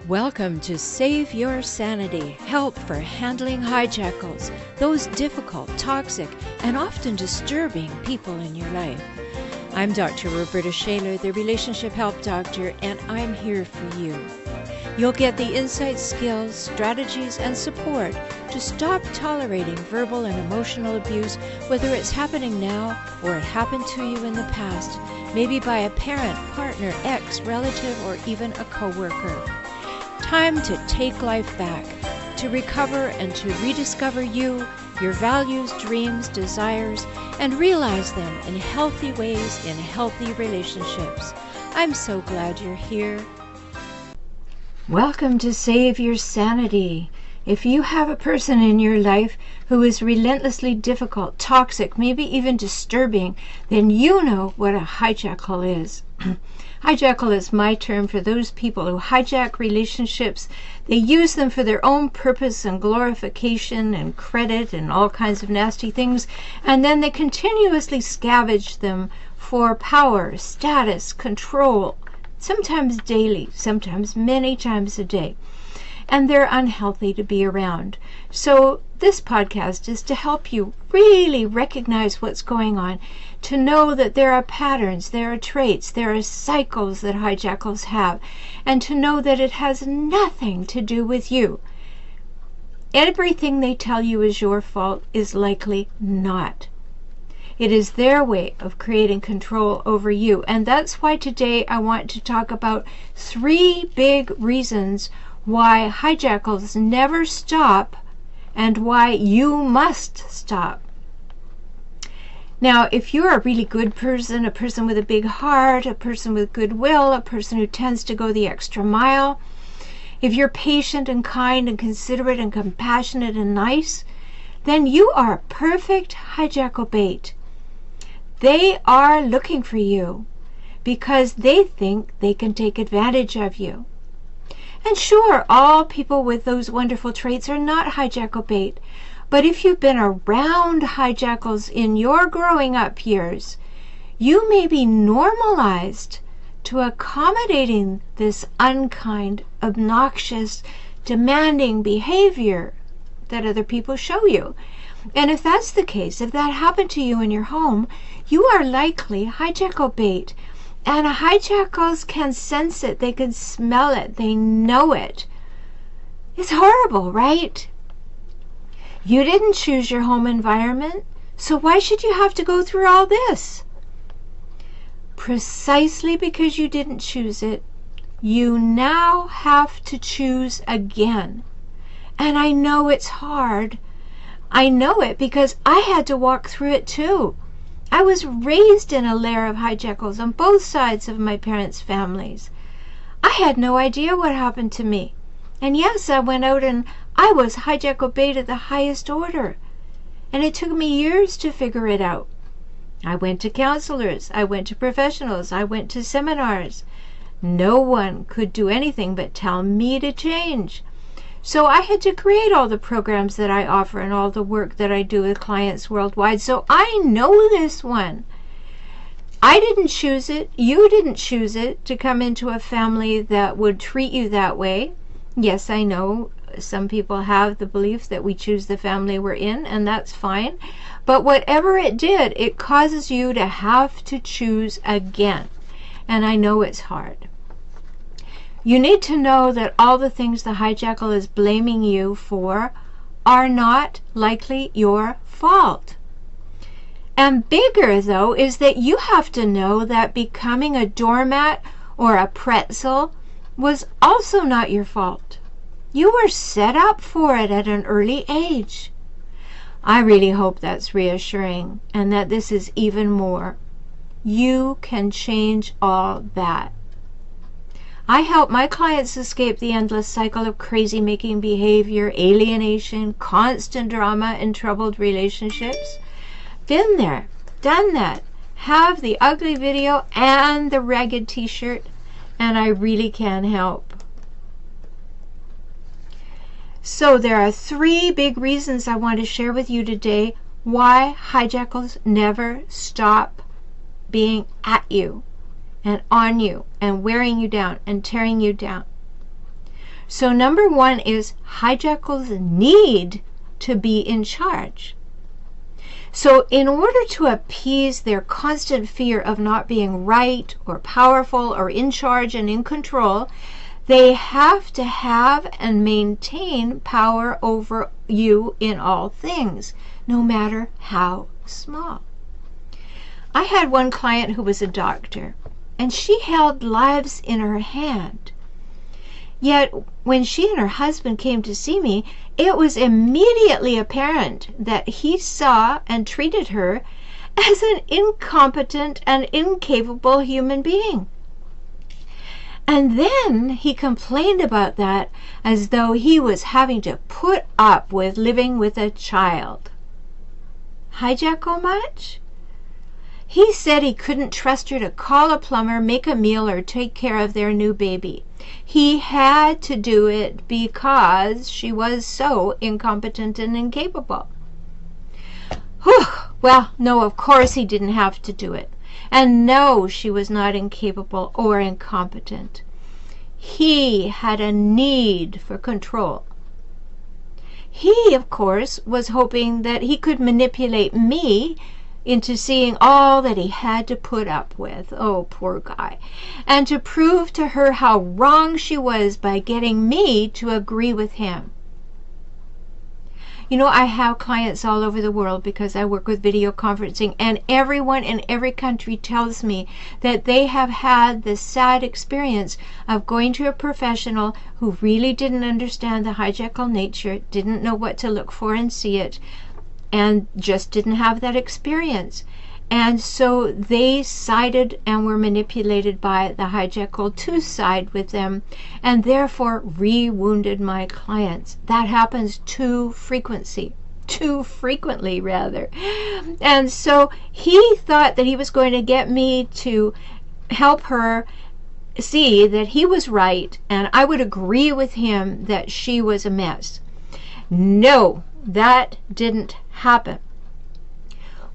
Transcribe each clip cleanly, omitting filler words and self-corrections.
Welcome to Save Your Sanity, help for handling hijackals, those difficult, toxic, and often disturbing people in your life. I'm Dr. Rhoberta Shaler, the Relationship Help Doctor, and I'm here for you. You'll get the insight, skills, strategies, and support to stop tolerating verbal and emotional abuse, whether it's happening now or it happened to you in the past, maybe by a parent, partner, ex, relative, or even a coworker. Time to take life back, to recover and to rediscover you, your values, dreams, desires, and realize them in healthy ways in healthy relationships. I'm so glad you're here. Welcome to Save Your Sanity. If you have a person in your life who is relentlessly difficult, toxic, maybe even disturbing, then you know what a hijackal is. Hijackal is my term for those people who hijack relationships. They use them for their own purpose and glorification and credit and all kinds of nasty things, and then they continuously scavenge them for power, status, control, sometimes daily, sometimes many times a day. And they're unhealthy to be around. So this podcast is to help you really recognize what's going on, to know that there are patterns, there are traits, there are cycles that hijackals have, and to know that it has nothing to do with you. Everything they tell you is your fault is likely not. It is their way of creating control over you. And that's why today I want to talk about 3 big reasons why hijackals never stop and why you must stop. Now, if you're a really good person, a person with a big heart, a person with goodwill, a person who tends to go the extra mile, if you're patient and kind and considerate and compassionate and nice, then you are perfect hijackal bait. They are looking for you because they think they can take advantage of you. And sure, all people with those wonderful traits are not hijackal bait. But if you've been around hijackals in your growing up years, you may be normalized to accommodating this unkind, obnoxious, demanding behavior that other people show you. And if that's the case, if that happened to you in your home, you are likely hijackal bait. And hijackals can sense it, they can smell it, they know it. It's horrible, right? You didn't choose your home environment, so why should you have to go through all this? Precisely because you didn't choose it, you now have to choose again. And I know it's hard. I know it because I had to walk through it too. I was raised in a layer of hijackals on both sides of my parents' families. I had no idea what happened to me. And yes, I went out and I was hijackal bait at the highest order. And it took me years to figure it out. I went to counselors, I went to professionals, I went to seminars. No one could do anything but tell me to change. So I had to create all the programs that I offer and all the work that I do with clients worldwide. So I know this one. I didn't choose it. You didn't choose it to come into a family that would treat you that way. Yes, I know some people have the belief that we choose the family we're in, and that's fine. But whatever it did, it causes you to have to choose again. And I know it's hard. You need to know that all the things the hijackal is blaming you for are not likely your fault. And bigger, though, is that you have to know that becoming a doormat or a pretzel was also not your fault. You were set up for it at an early age. I really hope that's reassuring and that this is even more. You can change all that. I help my clients escape the endless cycle of crazy-making behavior, alienation, constant drama, and troubled relationships. Been there, done that, have the ugly video and the ragged t-shirt, and I really can help. So there are 3 big reasons I want to share with you today why hijackals never stop being at you and on you and wearing you down and tearing you down. So number one is hijackals need to be in charge. So in order to appease their constant fear of not being right or powerful or in charge and in control, they have to have and maintain power over you in all things, no matter how small. I had one client who was a doctor, and she held lives in her hand. Yet when she and her husband came to see me, it was immediately apparent that he saw and treated her as an incompetent and incapable human being. And then he complained about that as though he was having to put up with living with a child. Hijackal much? He said he couldn't trust her to call a plumber, make a meal, or take care of their new baby. He had to do it because she was so incompetent and incapable. Whew. Well, no, of course he didn't have to do it. And no, she was not incapable or incompetent. He had a need for control. He, of course, was hoping that he could manipulate me into seeing all that he had to put up with, oh, poor guy, and to prove to her how wrong she was by getting me to agree with him. You know, I have clients all over the world because I work with video conferencing, and everyone in every country tells me that they have had this sad experience of going to a professional who really didn't understand the hijackal nature, didn't know what to look for and see it, and just didn't have that experience. And so they sided and were manipulated by the hijackal to side with them, and therefore re-wounded my clients. That happens too frequently. And so he thought that he was going to get me to help her see that he was right, and I would agree with him that she was a mess. No, that didn't happen.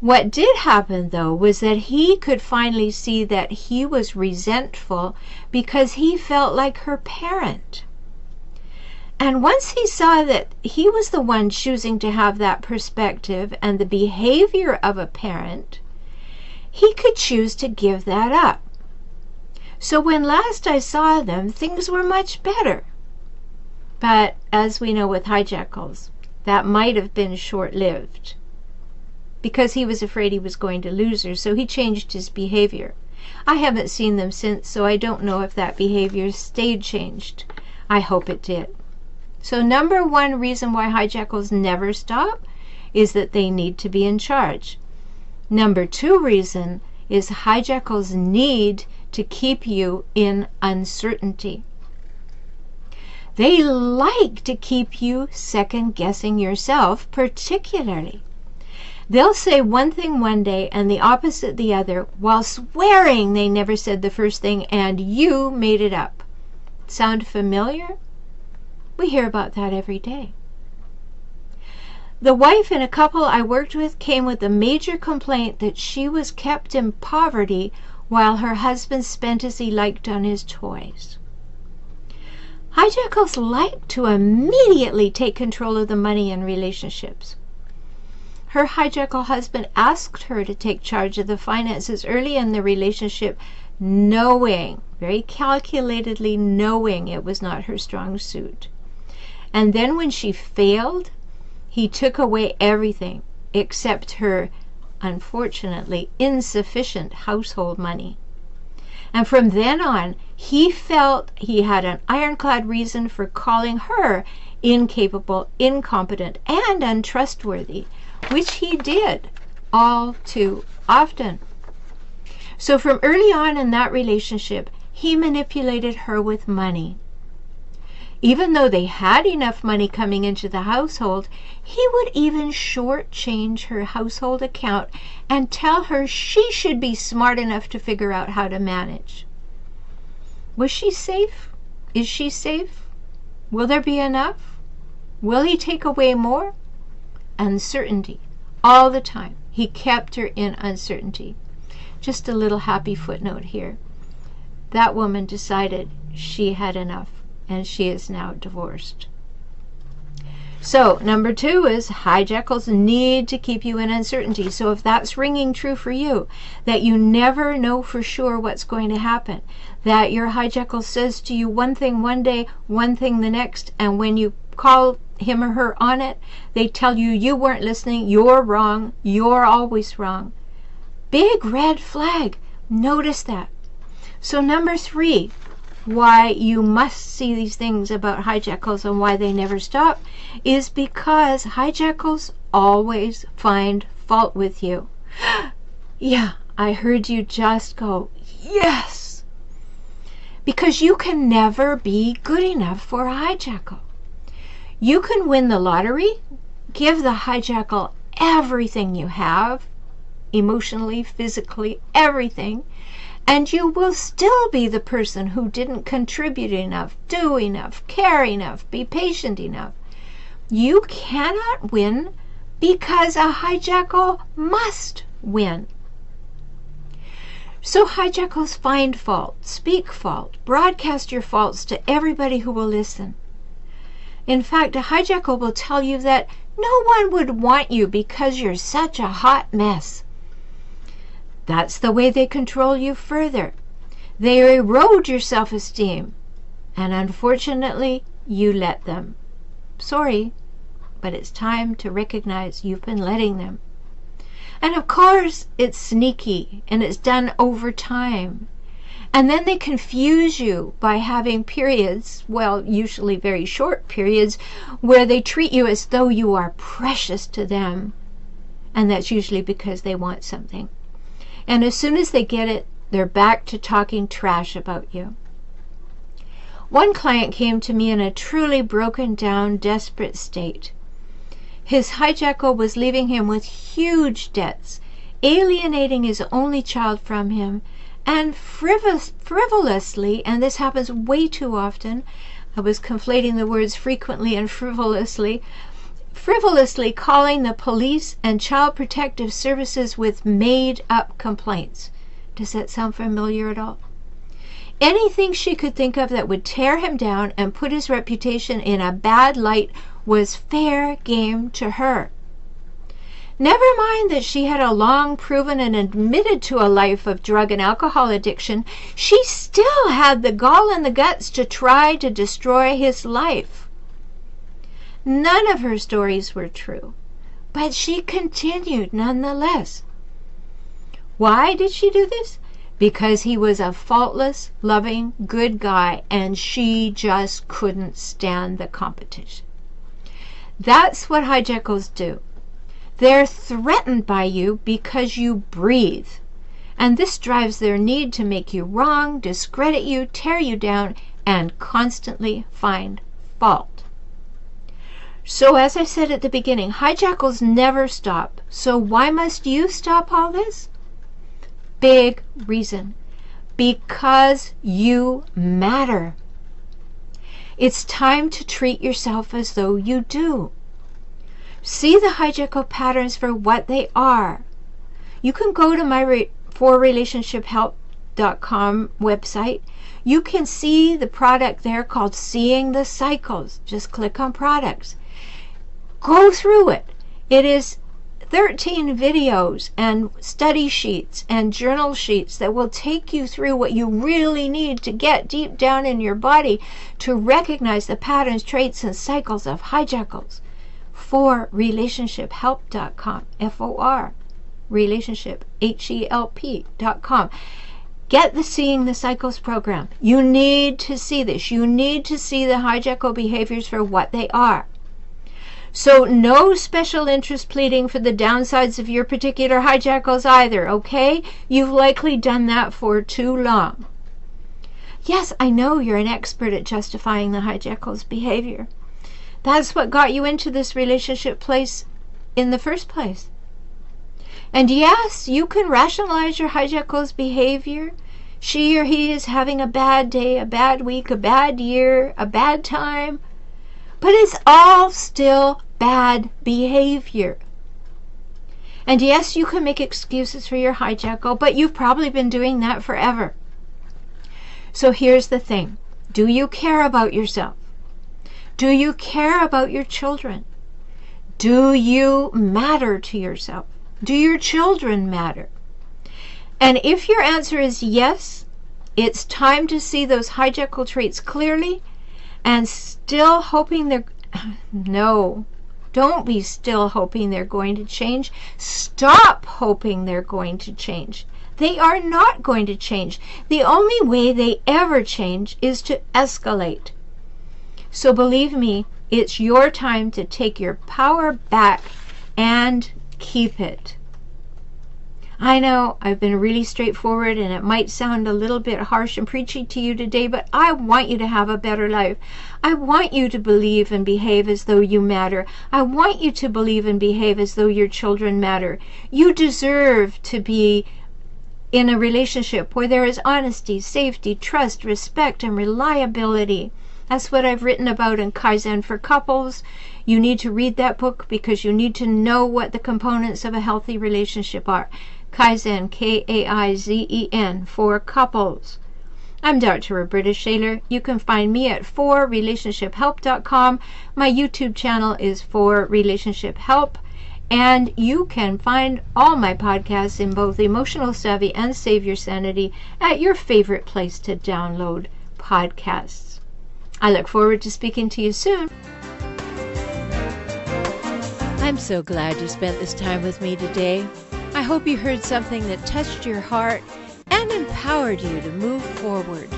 What did happen, though, was that he could finally see that he was resentful because he felt like her parent. And once he saw that he was the one choosing to have that perspective and the behavior of a parent, he could choose to give that up. So when last I saw them, things were much better. But as we know with hijackals, that might have been short-lived, because he was afraid he was going to lose her, so he changed his behavior. I haven't seen them since, so I don't know if that behavior stayed changed. I hope it did. So number one reason why hijackals never stop is that they need to be in charge. Number two reason is hijackals need to keep you in uncertainty. They like to keep you second-guessing yourself, particularly. They'll say one thing one day and the opposite the other, while swearing they never said the first thing and you made it up. Sound familiar? We hear about that every day. The wife in a couple I worked with came with a major complaint that she was kept in poverty while her husband spent as he liked on his toys. Hijackals like to immediately take control of the money in relationships. Her hijackal husband asked her to take charge of the finances early in the relationship, knowing, very calculatedly knowing it was not her strong suit. And then when she failed, he took away everything except her, unfortunately, insufficient household money. And from then on, he felt he had an ironclad reason for calling her incapable, incompetent, and untrustworthy, which he did all too often. So from early on in that relationship, he manipulated her with money. Even though they had enough money coming into the household, he would even shortchange her household account and tell her she should be smart enough to figure out how to manage. Was she safe? Is she safe? Will there be enough? Will he take away more? Uncertainty. All the time. He kept her in uncertainty. Just a little happy footnote here. That woman decided she had enough. and she is now divorced. So, number 2 is hijackals need to keep you in uncertainty. So if that's ringing true for you, that you never know for sure what's going to happen, that your hijackal says to you one thing one day, one thing the next, and when you call him or her on it, they tell you you weren't listening, you're wrong, you're always wrong. Big red flag. Notice that. So number 3, why you must see these things about hijackals and why they never stop is because hijackals always find fault with you. Yeah, I heard you just go, yes! Because you can never be good enough for a hijackal. You can win the lottery, give the hijackal everything you have, emotionally, physically, everything, and you will still be the person who didn't contribute enough, do enough, care enough, be patient enough. You cannot win because a hijackal must win. So hijackals find fault, speak fault, broadcast your faults to everybody who will listen. In fact, a hijackal will tell you that no one would want you because you're such a hot mess. That's the way they control you further. They erode your self-esteem. And unfortunately, you let them. Sorry, but it's time to recognize you've been letting them. And of course, it's sneaky and it's done over time. And then they confuse you by having periods, well, usually very short periods, where they treat you as though you are precious to them. And that's usually because they want something. And as soon as they get it, they're back to talking trash about you. One client came to me in a truly broken down, desperate state. His hijackal was leaving him with huge debts, alienating his only child from him, and frivolously, and this happens way too often, I was conflating the words frequently and frivolously calling the police and child protective services with made-up complaints. Does that sound familiar at all? Anything she could think of that would tear him down and put his reputation in a bad light was fair game to her. Never mind that she had a long proven and admitted to a life of drug and alcohol addiction, she still had the gall and the guts to try to destroy his life. None of her stories were true, but she continued nonetheless. Why did she do this? Because he was a faultless, loving, good guy, and she just couldn't stand the competition. That's what hijackals do. They're threatened by you because you breathe, and this drives their need to make you wrong, discredit you, tear you down, and constantly find fault. So as I said at the beginning, hijackals never stop. So why must you stop all this? Big reason. Because you matter. It's time to treat yourself as though you do. See the hijackal patterns for what they are. You can go to my forrelationshiphelp.com website. You can see the product there called Seeing the Cycles. Just click on products. Go through it. It is 13 videos and study sheets and journal sheets that will take you through what you really need to get deep down in your body to recognize the patterns, traits, and cycles of hijackals. forrelationshiphelp.com, F-O-R, relationship, H-E-L-P.com. Get the Seeing the Cycles program. You need to see this. You need to see the hijackal behaviors for what they are. So no special interest pleading for the downsides of your particular hijackals either, okay? You've likely done that for too long. Yes, I know you're an expert at justifying the hijackal's behavior. That's what got you into this relationship place in the first place. And yes, you can rationalize your hijackal's behavior. She or he is having a bad day, a bad week, a bad year, a bad time. But it's all still bad behavior. And yes, you can make excuses for your hijackal, but you've probably been doing that forever. So here's the thing. Do you care about yourself? Do you care about your children? Do you matter to yourself? Do your children matter? And if your answer is yes, it's time to see those hijackal traits clearly and still hoping they're... No, don't be still hoping they're going to change. Stop hoping they're going to change. They are not going to change. The only way they ever change is to escalate. So believe me, it's your time to take your power back and keep it. I know I've been really straightforward and it might sound a little bit harsh and preachy to you today, but I want you to have a better life. I want you to believe and behave as though you matter. I want you to believe and behave as though your children matter. You deserve to be in a relationship where there is honesty, safety, trust, respect, and reliability. That's what I've written about in Kaizen for Couples. You need to read that book because you need to know what the components of a healthy relationship are. Kaizen, K-A-I-Z-E-N, for Couples. I'm Dr. Rhoberta Shaler. You can find me at forrelationshiphelp.com. My YouTube channel is For Relationship Help. And you can find all my podcasts in both Emotional Savvy and Save Your Sanity at your favorite place to download podcasts. I look forward to speaking to you soon. I'm so glad you spent this time with me today. I hope you heard something that touched your heart and empowered you to move forward.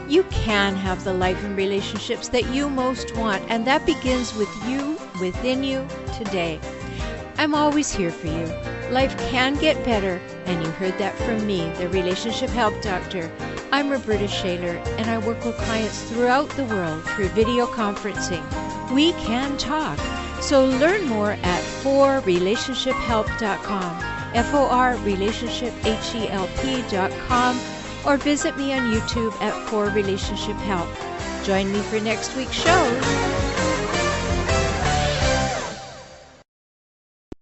You can have the life and relationships that you most want, and that begins with you, within you, today. I'm always here for you. Life can get better, and you heard that from me, the Relationship Help Doctor. I'm Rhoberta Shaler, and I work with clients throughout the world through video conferencing. We can talk. So learn more at forrelationshiphelp.com, forrelationshiphelp.com, or visit me on YouTube at For Relationship Help. Join me for next week's show.